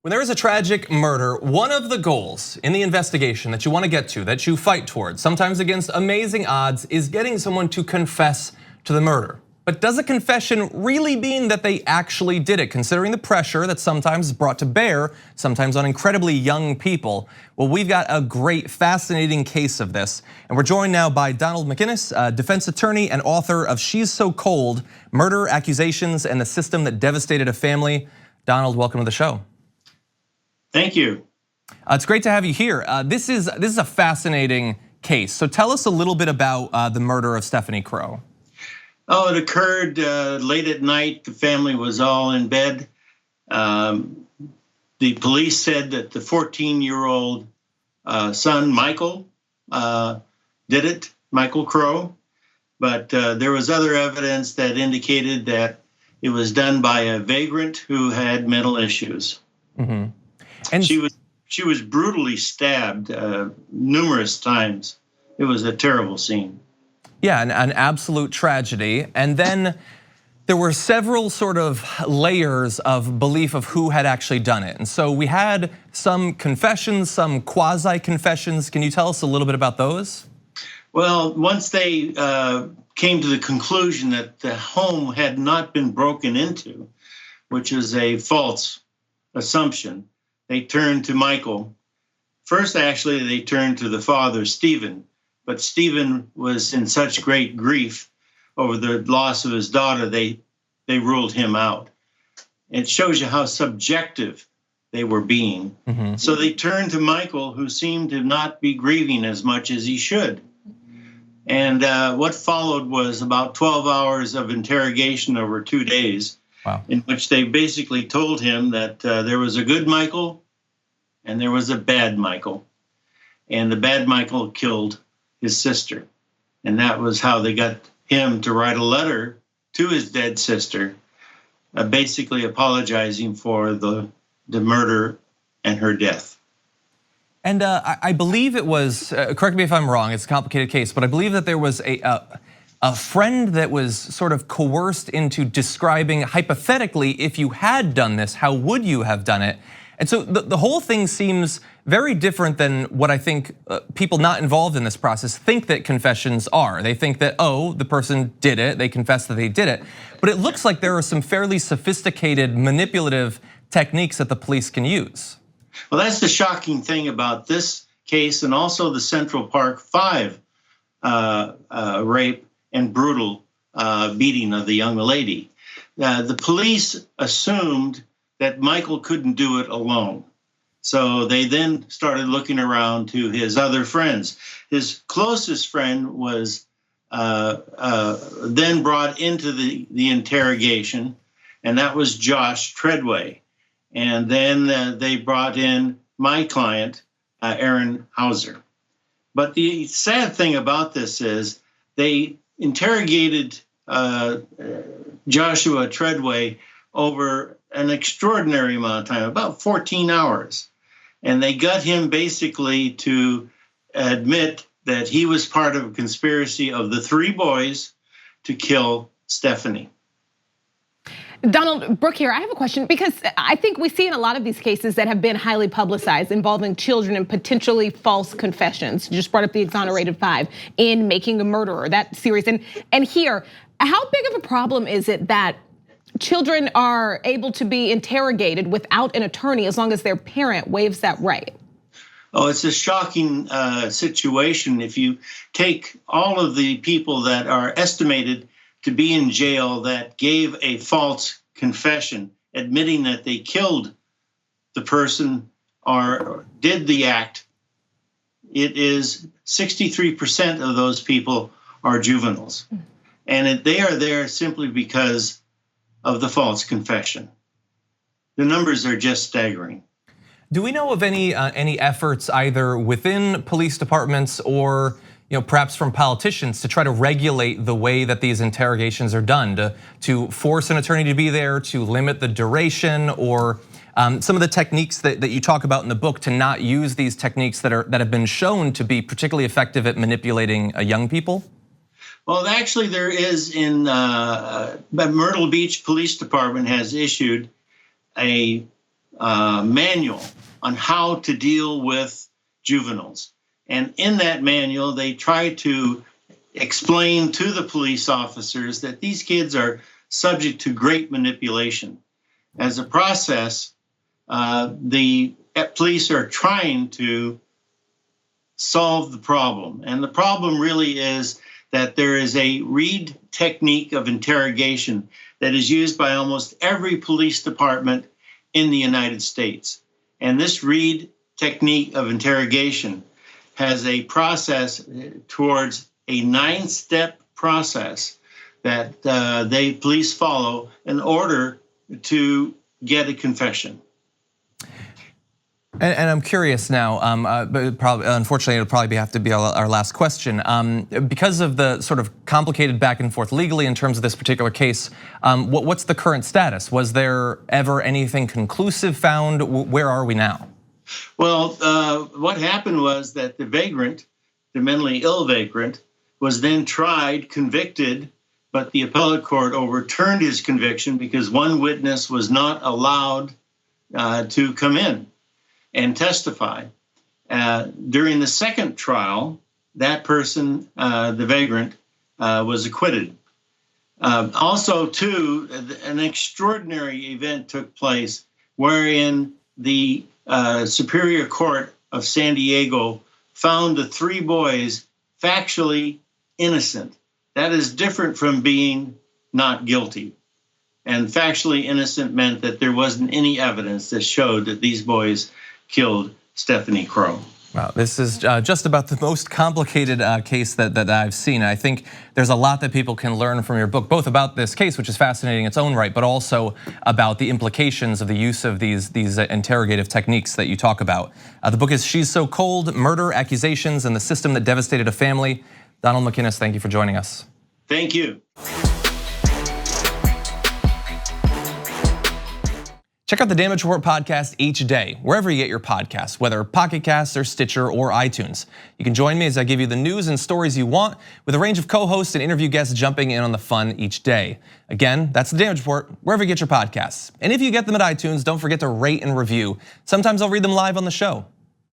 When there is a tragic murder, one of the goals in the investigation that you want to get to, that you fight towards, sometimes against amazing odds, is getting someone to confess to the murder. But does a confession really mean that they actually did it, considering the pressure that sometimes is brought to bear, sometimes on incredibly young people? Well, we've got a great, fascinating case of this. And we're joined now by Donald McInnis, a defense attorney and author of She's So Cold, Murder, Accusations, and the System That Devastated a Family. Donald, welcome to the show. Thank you. It's great to have you here. This is a fascinating case. So tell us a little bit about the murder of Stephanie Crowe. Oh, it occurred late at night. The family was all in bed. The police said that the 14-year-old son, Michael, did it, Michael Crowe. But there was other evidence that indicated that it was done by a vagrant who had mental issues. Mm-hmm. And she was brutally stabbed numerous times. It was a terrible scene. Yeah, an absolute tragedy. And then there were several sort of layers of belief of who had actually done it. And so we had some confessions, some quasi-confessions. Can you tell us a little bit about those? Well, once they came to the conclusion that the home had not been broken into, which is a false assumption, they turned to Michael. First, actually, they turned to the father, Stephen. But Stephen was in such great grief over the loss of his daughter, they ruled him out. It shows you how subjective they were being. Mm-hmm. So they turned to Michael, who seemed to not be grieving as much as he should. And what followed was about 12 hours of interrogation over 2 days. Wow. In which they basically told him that there was a good Michael and there was a bad Michael. And the bad Michael killed his sister. And that was how they got him to write a letter to his dead sister, basically apologizing for the murder and her death. And I believe it was, correct me if I'm wrong, it's a complicated case, but I believe that there was a friend that was sort of coerced into describing hypothetically, if you had done this, how would you have done it? And so the whole thing seems very different than what I think people not involved in this process think that confessions are. They think that, oh, the person did it, they confess that they did it. But it looks like there are some fairly sophisticated manipulative techniques that the police can use. Well, that's the shocking thing about this case and also the Central Park 5 rape and brutal beating of the young lady. The police assumed that Michael couldn't do it alone. So they then started looking around to his other friends. His closest friend was then brought into the interrogation, and that was Josh Treadway. And then they brought in my client, Aaron Houser. But the sad thing about this is they interrogated Joshua Treadway over an extraordinary amount of time, about 14 hours. And they got him basically to admit that he was part of a conspiracy of the 3 boys to kill Stephanie. Donald, Brooke here, I have a question because I think we see in a lot of these cases that have been highly publicized involving children and potentially false confessions. You just brought up the Exonerated 5 in Making a Murderer, that series. And here, how big of a problem is it that children are able to be interrogated without an attorney as long as their parent waives that right? Oh, it's a shocking situation. If you take all of the people that are estimated to be in jail that gave a false confession, admitting that they killed the person or did the act, it is 63% of those people are juveniles. And they are there simply because of the false confession. The numbers are just staggering. Do we know of any efforts either within police departments or perhaps from politicians to try to regulate the way that these interrogations are done, to force an attorney to be there, to limit the duration, or some of the techniques that you talk about in the book to not use these techniques that have been shown to be particularly effective at manipulating young people? Well, actually, there is in Myrtle Beach Police Department has issued a manual on how to deal with juveniles. And in that manual, they try to explain to the police officers that these kids are subject to great manipulation. As a process, the police are trying to solve the problem. And the problem really is that there is a read technique of interrogation that is used by almost every police department in the United States. And this read technique of interrogation has a process towards a 9-step process that police follow in order to get a confession. And I'm curious now, but probably, unfortunately, it'll probably have to be our last question. Because of the sort of complicated back and forth legally in terms of this particular case, what's the current status? Was there ever anything conclusive found? Where are we now? Well, what happened was that the vagrant, the mentally ill vagrant, was then tried, convicted, but the appellate court overturned his conviction because one witness was not allowed to come in and testify. During the second trial, that person, the vagrant, was acquitted. Also, too, an extraordinary event took place wherein the Superior Court of San Diego found the 3 boys factually innocent. That is different from being not guilty. And factually innocent meant that there wasn't any evidence that showed that these boys killed Stephanie Crowe. Wow, this is just about the most complicated case that I've seen. I think there's a lot that people can learn from your book, both about this case, which is fascinating in its own right, but also about the implications of the use of these interrogative techniques that you talk about. The book is She's So Cold: Murder, Accusations, and the System That Devastated a Family. Donald McInnis, thank you for joining us. Thank you. Check out the Damage Report podcast each day, wherever you get your podcasts, whether Pocket Casts or Stitcher or iTunes. You can join me as I give you the news and stories you want, with a range of co-hosts and interview guests jumping in on the fun each day. Again, that's the Damage Report, wherever you get your podcasts. And if you get them at iTunes, don't forget to rate and review. Sometimes I'll read them live on the show.